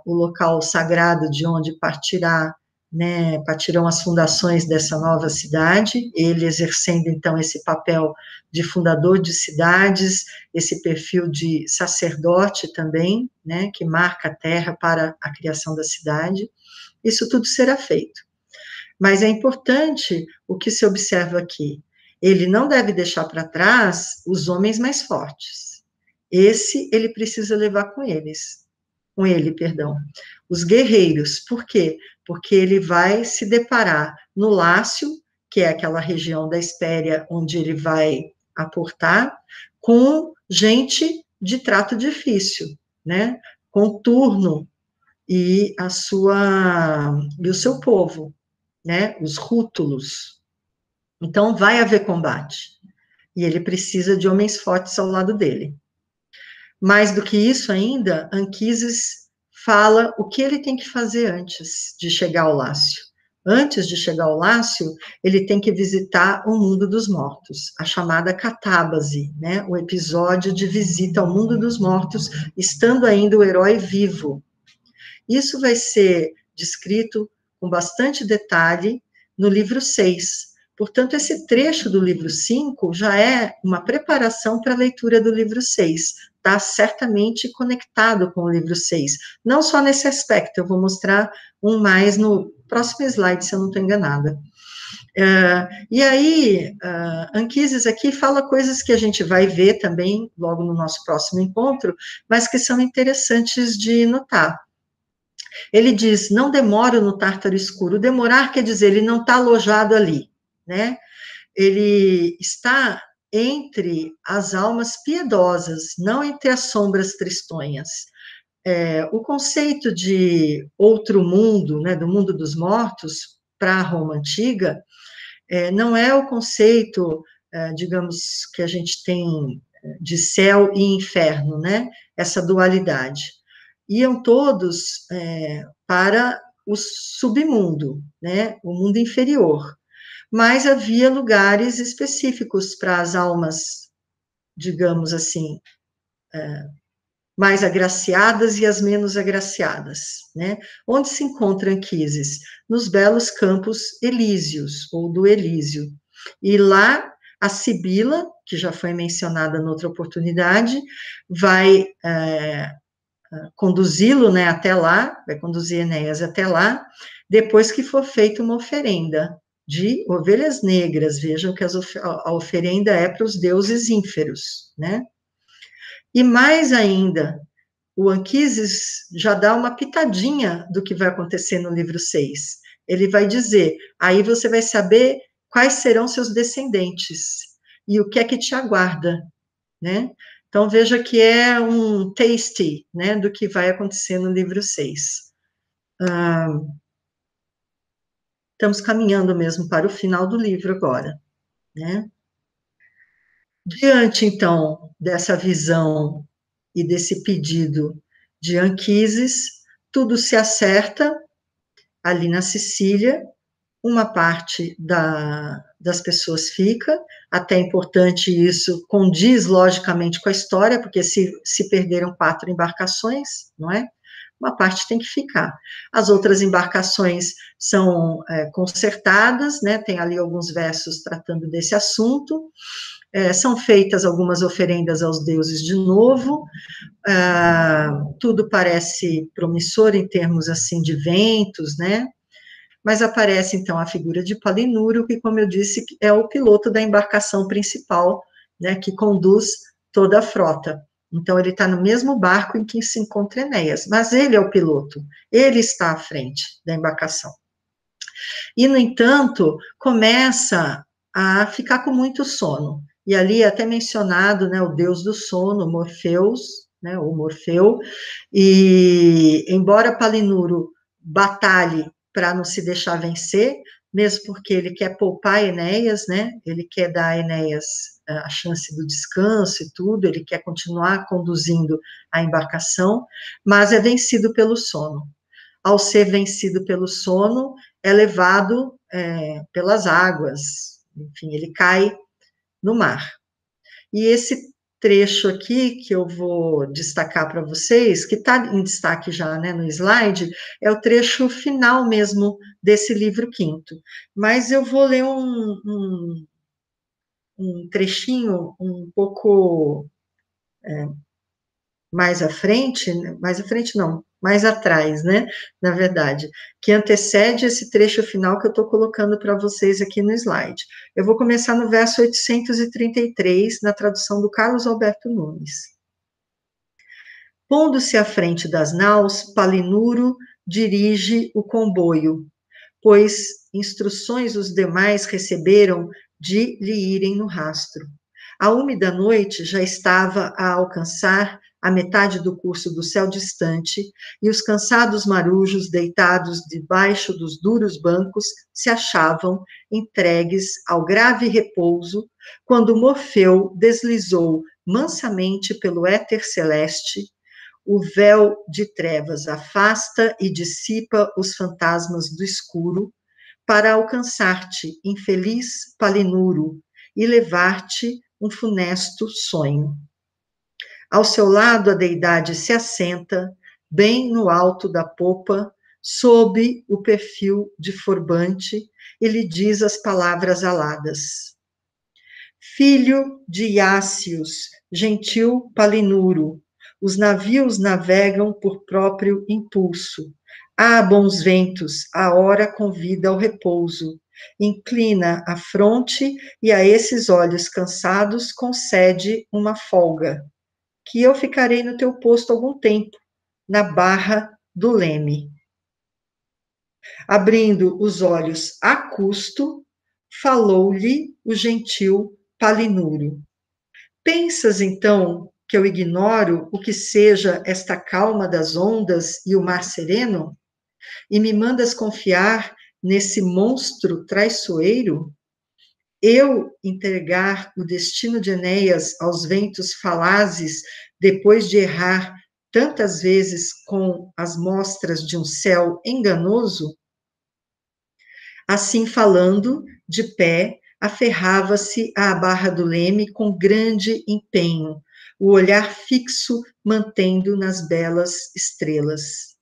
o local sagrado de onde partirá, né, partirão as fundações dessa nova cidade, ele exercendo, então, esse papel de fundador de cidades, esse perfil de sacerdote também, né, que marca a terra para a criação da cidade. Isso tudo será feito. Mas é importante o que se observa aqui. Ele não deve deixar para trás os homens mais fortes. Esse ele precisa levar com ele, perdão. Os guerreiros. Por quê? Porque ele vai se deparar no Lácio, que é aquela região da Espéria onde ele vai aportar, com gente de trato difícil, né? Com Turno e o seu povo, né? Os rútulos. Então vai haver combate. E ele precisa de homens fortes ao lado dele. Mais do que isso ainda, Anquises fala o que ele tem que fazer antes de chegar ao Lácio. Antes de chegar ao Lácio, ele tem que visitar o mundo dos mortos, a chamada catábase, né? O episódio de visita ao mundo dos mortos, estando ainda o herói vivo. Isso vai ser descrito com bastante detalhe no livro 6. Portanto, esse trecho do livro 5 já é uma preparação para a leitura do livro 6. Está certamente conectado com o livro 6. Não só nesse aspecto, eu vou mostrar um mais no próximo slide, se eu não estou enganada. E aí, Anquises aqui fala coisas que a gente vai ver também logo no nosso próximo encontro, mas que são interessantes de notar. Ele diz, não demoro no Tártaro escuro. Demorar quer dizer, ele não está alojado ali, né? Ele está entre as almas piedosas, não entre as sombras tristonhas. O conceito de outro mundo, né, do mundo dos mortos, para a Roma antiga, não é o conceito, digamos, que a gente tem de céu e inferno, né? Essa dualidade. Iam todos para o submundo, né? O mundo inferior. Mas havia lugares específicos para as almas, digamos assim, mais agraciadas e as menos agraciadas, né? Onde se encontra Anquises? Nos belos campos elíseos, ou do Elísio. E lá, a Sibila, que já foi mencionada noutra oportunidade, vai conduzi-lo, né, até lá, vai conduzir Enéas até lá, depois que for feita uma oferenda de ovelhas negras. Vejam que a oferenda é para os deuses ínferos, né? E mais ainda, o Anquises já dá uma pitadinha do que vai acontecer no livro 6. Ele vai dizer, aí você vai saber quais serão seus descendentes e o que é que te aguarda, né? Então, veja que é um taste, né, do que vai acontecer no livro 6. Estamos caminhando mesmo para o final do livro agora, né? Diante, então, dessa visão e desse pedido de Anquises, tudo se acerta ali na Sicília, uma parte das pessoas fica, até importante isso, condiz logicamente com a história, porque se perderam 4 embarcações, não é? Uma parte tem que ficar. As outras embarcações são consertadas, né? Tem ali alguns versos tratando desse assunto, são feitas algumas oferendas aos deuses de novo, tudo parece promissor em termos, assim, de ventos, né? Mas aparece, então, a figura de Palinuro, que, como eu disse, é o piloto da embarcação principal, né, que conduz toda a frota. Então, ele está no mesmo barco em que se encontra Enéas, mas ele é o piloto, ele está à frente da embarcação. E, no entanto, começa a ficar com muito sono. E ali é até mencionado, né, o deus do sono, Morfeus, né, ou Morfeu, e embora Palinuro batalhe para não se deixar vencer, mesmo porque ele quer poupar Enéas, né, ele quer dar a Enéas a chance do descanso e tudo, ele quer continuar conduzindo a embarcação, mas é vencido pelo sono. Ao ser vencido pelo sono, é levado pelas águas, enfim, ele cai no mar. E esse trecho aqui, que eu vou destacar para vocês, que está em destaque já, né, no slide, é o trecho final mesmo desse livro quinto. Mas eu vou ler um trechinho um pouco mais à frente não, mais atrás, né, na verdade, que antecede esse trecho final que eu estou colocando para vocês aqui no slide. Eu vou começar no verso 833, na tradução do Carlos Alberto Nunes. Pondo-se à frente das naus, Palinuro dirige o comboio, pois instruções os demais receberam de lhe irem no rastro. A úmida noite já estava a alcançar a metade do curso do céu distante, e os cansados marujos deitados debaixo dos duros bancos se achavam entregues ao grave repouso, quando Morfeu deslizou mansamente pelo éter celeste. O véu de trevas afasta e dissipa os fantasmas do escuro, para alcançar-te, infeliz Palinuro, e levar-te um funesto sonho. Ao seu lado a deidade se assenta, bem no alto da popa, sob o perfil de Forbante, e lhe diz as palavras aladas. Filho de Iácios, gentil Palinuro, os navios navegam por próprio impulso. Há bons ventos, a hora convida ao repouso. Inclina a fronte e a esses olhos cansados concede uma folga, que eu ficarei no teu posto algum tempo, na barra do leme. Abrindo os olhos a custo, falou-lhe o gentil Palinuro. Pensas, então, que eu ignoro o que seja esta calma das ondas e o mar sereno? E me mandas confiar nesse monstro traiçoeiro? Eu entregar o destino de Enéas aos ventos falazes, depois de errar tantas vezes com as mostras de um céu enganoso? Assim falando, de pé, aferrava-se à barra do leme com grande empenho, o olhar fixo mantendo nas belas estrelas.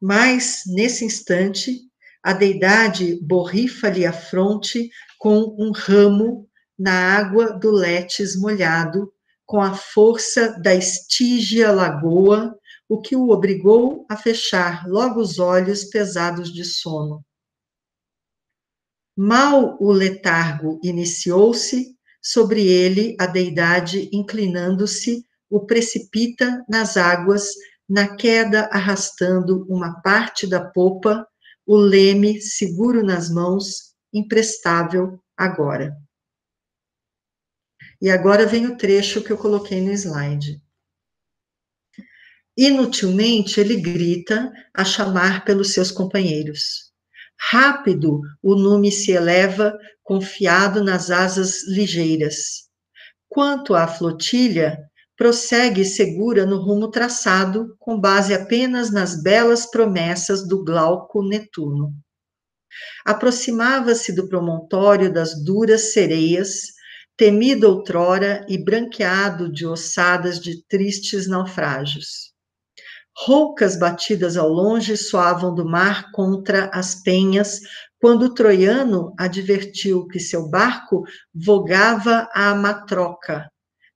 Mas, nesse instante, a deidade borrifa-lhe a fronte com um ramo na água do Létis molhado, com a força da estígia lagoa, o que o obrigou a fechar logo os olhos pesados de sono. Mal o letargo iniciou-se, sobre ele a deidade, inclinando-se, o precipita nas águas, na queda arrastando uma parte da popa, o leme seguro nas mãos, imprestável agora. E agora vem o trecho que eu coloquei no slide. Inutilmente ele grita a chamar pelos seus companheiros. Rápido o nume se eleva, confiado nas asas ligeiras. Quanto à flotilha, prossegue segura no rumo traçado, com base apenas nas belas promessas do Glauco Netuno. Aproximava-se do promontório das duras sereias, temido outrora e branqueado de ossadas de tristes naufrágios. Roucas batidas ao longe soavam do mar contra as penhas, quando o troiano advertiu que seu barco vogava à matroca,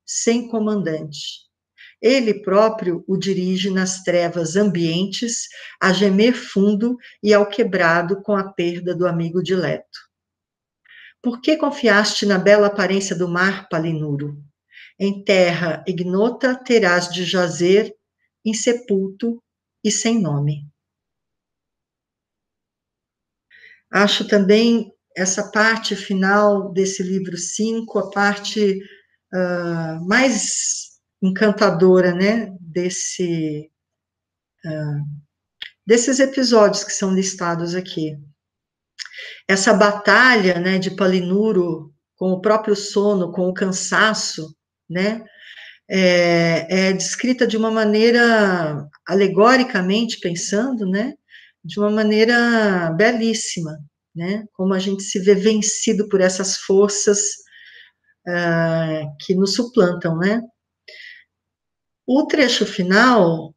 sem comandante. Ele próprio o dirige nas trevas ambientes, a gemer fundo e ao quebrado com a perda do amigo dileto. Por que confiaste na bela aparência do mar, Palinuro? Em terra ignota terás de jazer, insepulto e sem nome. Acho também essa parte final desse livro 5, a parte mais encantadora, né, desses episódios que são listados aqui. Essa batalha, né, de Palinuro com o próprio sono, com o cansaço, né? É descrita de uma maneira, alegoricamente pensando, né? De uma maneira belíssima, né? Como a gente se vê vencido por essas forças que nos suplantam, né? O trecho final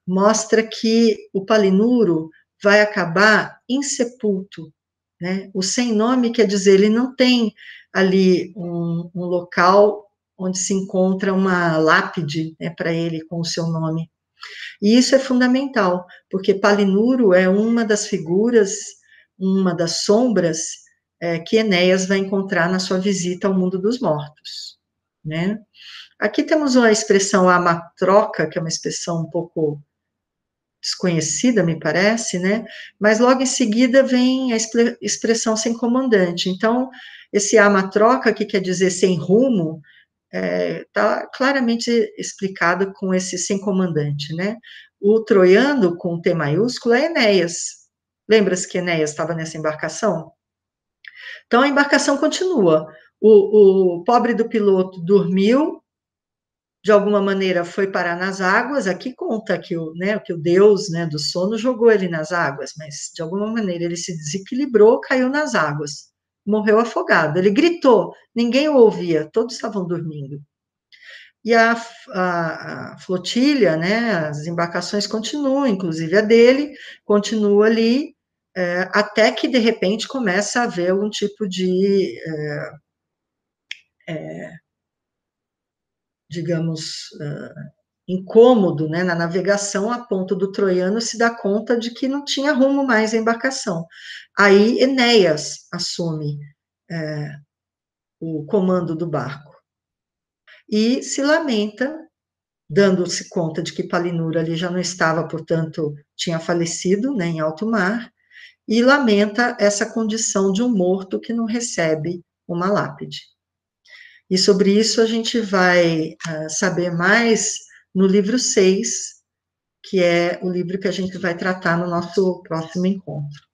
mostra que o Palinuro vai acabar insepulto, né? O sem nome quer dizer, ele não tem ali um local onde se encontra uma lápide, né, para ele com o seu nome. E isso é fundamental, porque Palinuro é uma das figuras, uma das sombras que Enéas vai encontrar na sua visita ao mundo dos mortos, né? Aqui temos a expressão amatroca, que é uma expressão um pouco desconhecida, me parece, né? Mas logo em seguida vem a expressão sem comandante. Então, esse amatroca, que quer dizer sem rumo, está claramente explicado com esse sem comandante, né? O troiano, com T maiúsculo, é Enéas. Lembra-se que Enéas estava nessa embarcação? Então, a embarcação continua. O pobre do piloto dormiu, de alguma maneira foi parar nas águas, aqui conta que que o deus, né, do sono jogou ele nas águas, mas de alguma maneira ele se desequilibrou, caiu nas águas, morreu afogado. Ele gritou, ninguém o ouvia, todos estavam dormindo. E a flotilha, né, as embarcações continuam, inclusive a dele, continua ali, até que de repente começa a haver algum tipo de digamos, incômodo, né, na navegação, a ponto do troiano se dar conta de que não tinha rumo mais a embarcação. Aí Enéas assume o comando do barco e se lamenta, dando-se conta de que Palinuro ali já não estava, portanto, tinha falecido, né, em alto mar, e lamenta essa condição de um morto que não recebe uma lápide. E sobre isso a gente vai saber mais no livro 6, que é o livro que a gente vai tratar no nosso próximo encontro.